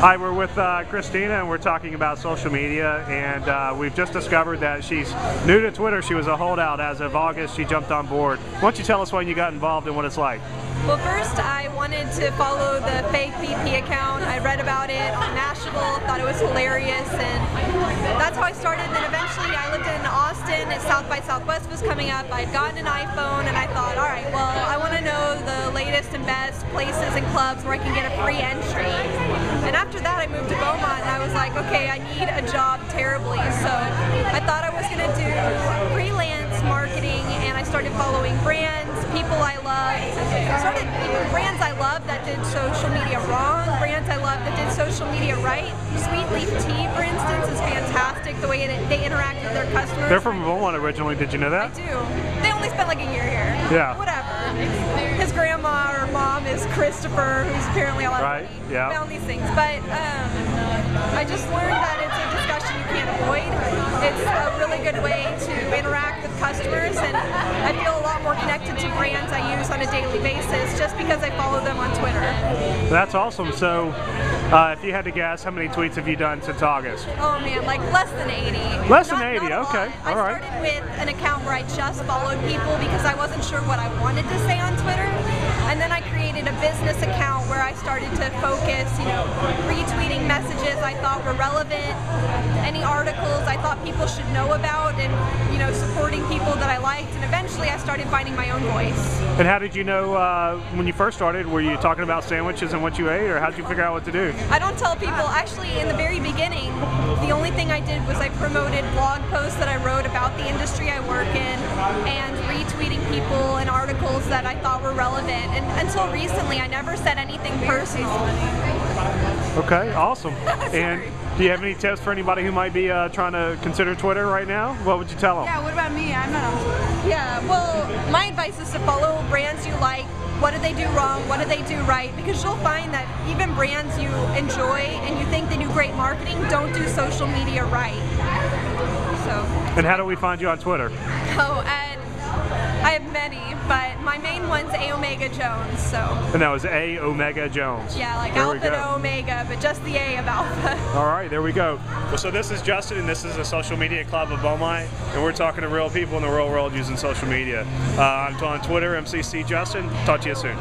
Hi, we're with Christina, and we're talking about social media, and we've just discovered that she's new to Twitter. She was a holdout. As of August, she jumped on board. Why don't you tell us when you got involved and what it's like? Well, first I wanted to follow the fake VP account. I read about it on Mashable, thought it was hilarious, and that's how I started. Then eventually I lived in Austin, and South by Southwest was coming up. I'd gotten an iPhone, and I thought, all right, well, I want to know the latest and best places and clubs where I can get a free entry. And after that I moved to Beaumont, and I was like, okay, I need a job terribly. So I thought I was going to do freelance marketing, and I started following brands, people I loved. Even brands I love that did social media wrong, brands I love that did social media right. Sweet Leaf Tea, for instance, is fantastic, the way that they interact with their customers. They're from Beaumont originally, did you know that? I do. They only spent like a year here. Yeah. Whatever. His grandma or mom is Christopher, who's apparently a lot of money. Yeah. Found these things. But I just learned that it's a discussion you can't avoid. It's a really good way to interact with customers, and I feel a lot more connected to brands I use on a daily basis just because I follow them on Twitter. That's awesome. So if you had to guess, how many tweets have you done since August? Oh man, like less than 80. Less than 80, okay. I started with an account where I just followed people because I wasn't sure what I wanted to say on Twitter. And then I created a business account where I started to focus, retweeting messages I thought were relevant, any articles I thought people should know about, and supporting people that I liked. And eventually I started finding my own voice. And how did you know when you first started? Were you talking about sandwiches and what you ate, or how did you figure out what to do? I don't tell people. Actually, in the very beginning, the only thing I did was I promoted blog posts that I wrote about the industry I work in, and retweeting people and articles that I thought were relevant. And until recently, I never said anything personal. Okay, awesome. And do you have any tips for anybody who might be trying to consider Twitter right now? What would you tell them? Yeah, what about me? I'm not on Twitter. Yeah, well, my advice is to follow brands you like. What do they do wrong? What do they do right? Because you'll find that even brands you enjoy and you think they do great marketing don't do social media right. And how do we find you on Twitter? Oh, and I have many, but my main one's A Omega Jones. So. And that was A Omega Jones. Yeah, like Alpha to Omega, but just the A of Alpha. All right, there we go. Well, so this is Justin, and this is the Social Media Club of Beaumont, and we're talking to real people in the real world using social media. I'm on Twitter, MCC Justin. Talk to you soon.